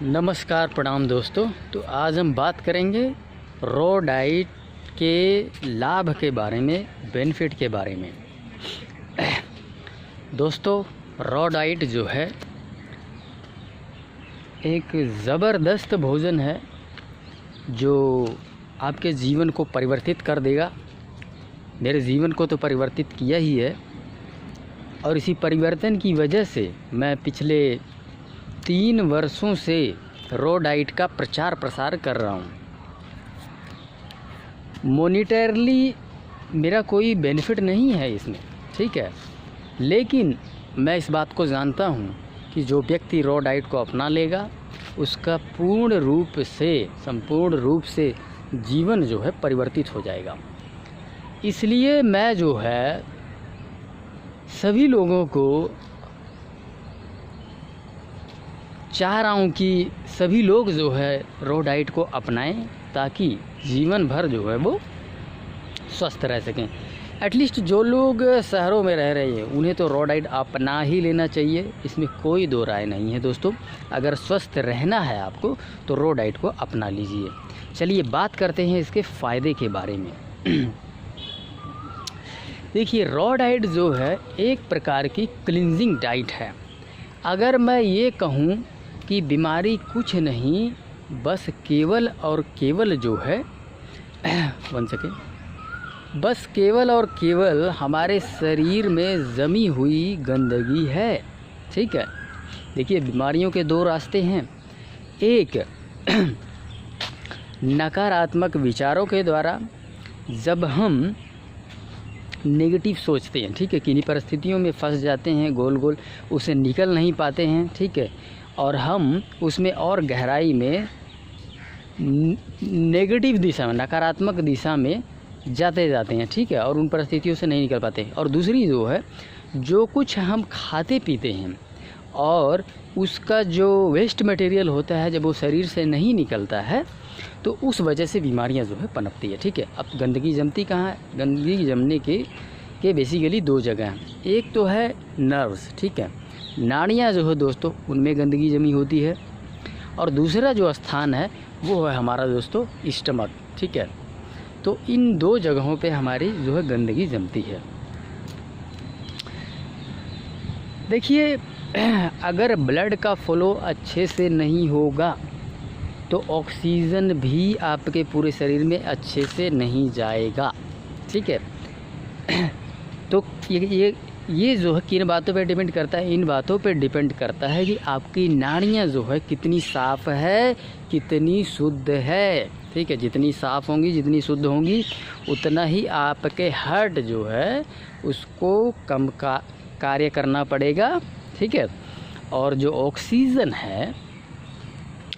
नमस्कार प्रणाम दोस्तों। तो आज हम बात करेंगे रॉ डाइट के लाभ के बारे में, बेनिफिट के बारे में। दोस्तों, रॉ डाइट जो है एक ज़बरदस्त भोजन है जो आपके जीवन को परिवर्तित कर देगा। मेरे जीवन को तो परिवर्तित किया ही है और इसी परिवर्तन की वजह से मैं पिछले 3 वर्षों से रॉ डाइट का प्रचार प्रसार कर रहा हूँ। मॉनिटरली मेरा कोई बेनिफिट नहीं है इसमें, ठीक है, लेकिन मैं इस बात को जानता हूँ कि जो व्यक्ति रॉ डाइट को अपना लेगा उसका संपूर्ण रूप से जीवन जो है परिवर्तित हो जाएगा। इसलिए मैं जो है सभी लोगों को चाह रहा हूँ कि सभी लोग जो है रॉ डाइट को अपनाएं ताकि जीवन भर जो है वो स्वस्थ रह सकें। एटलीस्ट जो लोग शहरों में रह रहे हैं उन्हें तो रॉ डाइट अपना ही लेना चाहिए, इसमें कोई दो राय नहीं है। दोस्तों, अगर स्वस्थ रहना है आपको तो रॉ डाइट को अपना लीजिए। चलिए बात करते हैं इसके फ़ायदे के बारे में। देखिए, रॉ डाइट जो है एक प्रकार की क्लींजिंग डाइट है। अगर मैं ये कहूँ कि बीमारी कुछ नहीं, बस केवल और केवल जो है बस केवल और केवल हमारे शरीर में जमी हुई गंदगी है, ठीक है। देखिए, बीमारियों के 2 रास्ते हैं। एक नकारात्मक विचारों के द्वारा, जब हम नेगेटिव सोचते हैं, ठीक है, किन्हीं परिस्थितियों में फंस जाते हैं, गोल गोल उसे निकल नहीं पाते हैं, ठीक है, और हम उसमें और गहराई में नेगेटिव दिशा में, नकारात्मक दिशा में जाते हैं, ठीक है, और उन परिस्थितियों से नहीं निकल पाते। और दूसरी जो है, जो कुछ हम खाते पीते हैं और उसका जो वेस्ट मटेरियल होता है जब वो शरीर से नहीं निकलता है तो उस वजह से बीमारियां जो है पनपती है, ठीक है। अब गंदगी जमती कहाँ है? गंदगी जमने के बेसिकली 2 जगह हैं। एक तो है नर्व्स, ठीक है, नाड़ियाँ जो है दोस्तों उनमें गंदगी जमी होती है, और दूसरा जो स्थान है वो है हमारा दोस्तों स्टमक, ठीक है। तो इन 2 जगहों पे हमारी जो है गंदगी जमती है। देखिए, अगर ब्लड का फ्लो अच्छे से नहीं होगा तो ऑक्सीजन भी आपके पूरे शरीर में अच्छे से नहीं जाएगा, ठीक है। तो ये जो है किन बातों पे डिपेंड करता है? इन बातों पे डिपेंड करता है कि आपकी नाड़ियाँ जो है कितनी साफ़ है, कितनी शुद्ध है, ठीक है। जितनी साफ़ होंगी, जितनी शुद्ध होंगी, उतना ही आपके हार्ट जो है उसको कम का कार्य करना पड़ेगा, ठीक है। और जो ऑक्सीजन है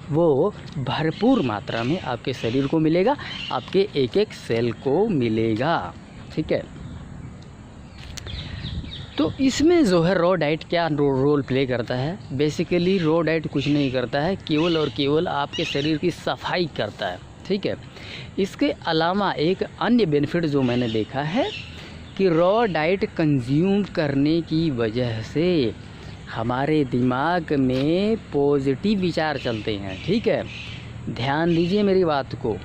वो भरपूर मात्रा में आपके शरीर को मिलेगा, आपके एक एक सेल को मिलेगा, ठीक है। तो इसमें जो है रॉ डाइट क्या रोल प्ले करता है? बेसिकली रॉ डाइट कुछ नहीं करता है, केवल और केवल आपके शरीर की सफाई करता है, ठीक है। इसके अलावा एक अन्य बेनिफिट जो मैंने देखा है कि रॉ डाइट कंज्यूम करने की वजह से हमारे दिमाग में पॉजिटिव विचार चलते हैं, ठीक है। ध्यान दीजिए मेरी बात को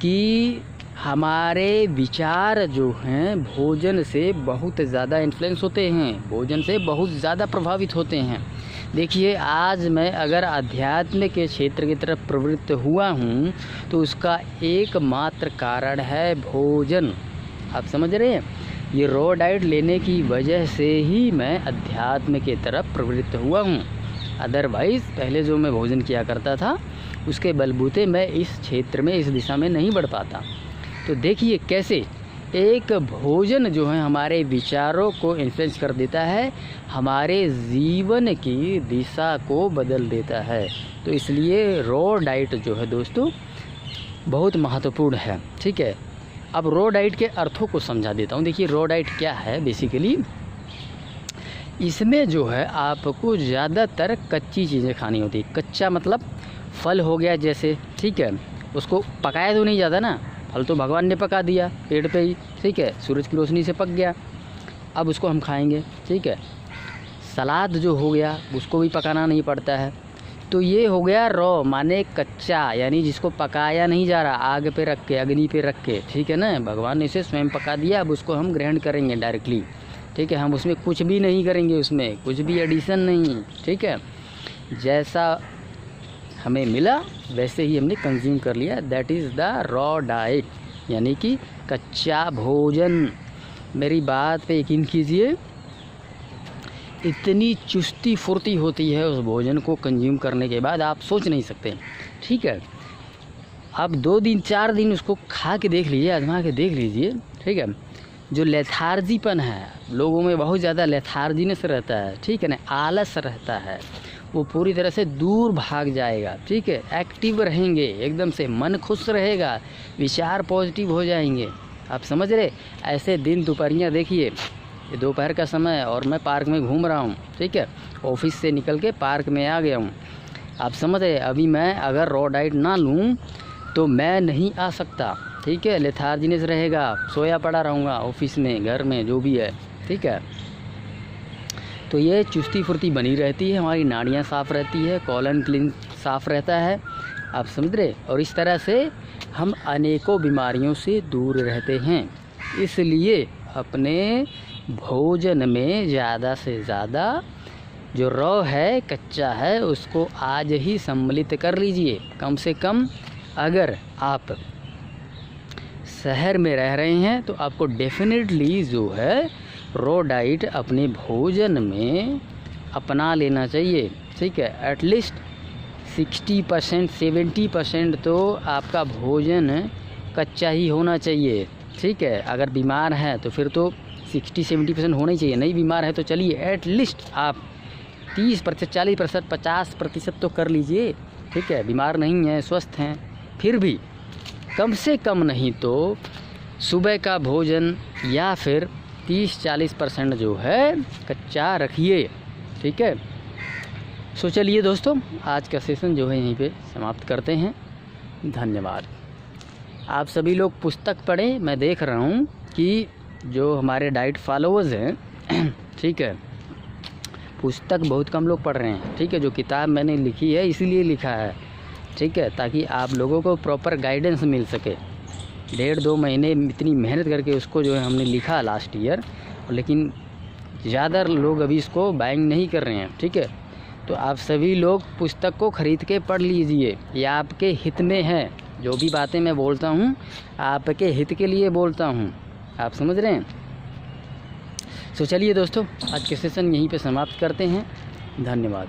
कि हमारे विचार जो हैं भोजन से बहुत ज़्यादा इन्फ्लुएंस होते हैं, भोजन से बहुत ज़्यादा प्रभावित होते हैं। देखिए, आज मैं अगर अध्यात्म के क्षेत्र की तरफ प्रवृत्त हुआ हूँ तो उसका एकमात्र कारण है भोजन। आप समझ रहे हैं? ये रॉ डाइट लेने की वजह से ही मैं अध्यात्म के तरफ प्रवृत्त हुआ हूँ। अदरवाइज़ पहले जो मैं भोजन किया करता था उसके बलबूते मैं इस क्षेत्र में, इस दिशा में नहीं बढ़ पाता। तो देखिए कैसे एक भोजन जो है हमारे विचारों को इन्फ्लुएंस कर देता है, हमारे जीवन की दिशा को बदल देता है। तो इसलिए रॉ डाइट जो है दोस्तों बहुत महत्वपूर्ण है, ठीक है। अब रॉ डाइट के अर्थों को समझा देता हूँ। देखिए, रॉ डाइट क्या है? बेसिकली इसमें जो है आपको ज़्यादातर कच्ची चीज़ें खानी होती है। कच्चा मतलब फल हो गया जैसे, ठीक है, उसको पकाया तो नहीं जाता ना, फल तो भगवान ने पका दिया पेड़ पे ही, ठीक है, सूरज की रोशनी से पक गया, अब उसको हम खाएंगे, ठीक है। सलाद जो हो गया उसको भी पकाना नहीं पड़ता है, तो ये हो गया रॉ माने कच्चा, यानी जिसको पकाया नहीं जा रहा, आग पे रख के, अग्नि पे रख के, ठीक है ना, भगवान ने इसे स्वयं पका दिया, अब उसको हम ग्रहण करेंगे डायरेक्टली, ठीक है। हम उसमें कुछ भी नहीं करेंगे, उसमें कुछ भी एडिशन नहीं, ठीक है। जैसा हमें मिला वैसे ही हमने कंज्यूम कर लिया, that is the raw diet, यानी कि कच्चा भोजन। मेरी बात पे यकीन कीजिए, इतनी चुस्ती फुर्ती होती है उस भोजन को कंज्यूम करने के बाद, आप सोच नहीं सकते, ठीक है। आप 2 दिन 4 दिन उसको खा के देख लीजिए, आजमा के देख लीजिए, ठीक है। जो लेथार्जीपन है लोगों में, बहुत ज़्यादा लेथार्जीनेस रहता है, ठीक है ना, आलस रहता है, वो पूरी तरह से दूर भाग जाएगा, ठीक है। एक्टिव रहेंगे, एकदम से मन खुश रहेगा, विचार पॉजिटिव हो जाएंगे, आप समझ रहे। ऐसे दिन दोपहरियाँ देखिए, ये दोपहर का समय और मैं पार्क में घूम रहा हूँ, ठीक है, ऑफिस से निकल के पार्क में आ गया हूँ, आप समझ रहे। अभी मैं अगर रॉ डाइट ना लूँ तो मैं नहीं आ सकता, ठीक है, लेथार्जीनेस रहेगा, सोया पड़ा रहूँगा ऑफिस में, घर में, जो भी है, ठीक है। तो ये चुस्ती फुर्ती बनी रहती है, हमारी नाड़ियाँ साफ़ रहती है, कॉलन क्लीन साफ़ रहता है, आप समझ रहे। और इस तरह से हम अनेकों बीमारियों से दूर रहते हैं। इसलिए अपने भोजन में ज़्यादा से ज़्यादा जो रॉ है, कच्चा है, उसको आज ही सम्मिलित कर लीजिए। कम से कम अगर आप शहर में रह रहे हैं तो आपको डेफिनेटली जो है रॉ डाइट अपने भोजन में अपना लेना चाहिए, ठीक है। एटलीस्ट 60% 70% तो आपका भोजन कच्चा ही होना चाहिए, ठीक है। अगर बीमार है तो फिर तो 60-70% होना ही चाहिए, नहीं बीमार है तो चलिए एटलीस्ट आप 30%, 40%, 50% तो कर लीजिए, ठीक है। बीमार नहीं हैं, स्वस्थ हैं, फिर भी कम से कम नहीं तो सुबह का भोजन या फिर 30-40% जो है कच्चा रखिए, ठीक है। सो चलिए दोस्तों, आज का सेशन जो है यहीं पे समाप्त करते हैं। धन्यवाद। आप सभी लोग पुस्तक पढ़ें। मैं देख रहा हूँ कि जो हमारे डाइट फॉलोअर्स हैं, ठीक है, पुस्तक बहुत कम लोग पढ़ रहे हैं, ठीक है। जो किताब मैंने लिखी है इसीलिए लिखा है, ठीक है, ताकि आप लोगों को प्रॉपर गाइडेंस मिल सके। 1.5-2 महीने इतनी मेहनत करके उसको जो है हमने लिखा लास्ट ईयर, लेकिन ज़्यादा लोग अभी इसको बाइंग नहीं कर रहे हैं, ठीक है। तो आप सभी लोग पुस्तक को ख़रीद के पढ़ लीजिए, ये आपके हित में है। जो भी बातें मैं बोलता हूँ आपके हित के लिए बोलता हूँ, आप समझ रहे हैं। तो चलिए दोस्तों, आज के सेशन यहीं पे समाप्त करते हैं। धन्यवाद।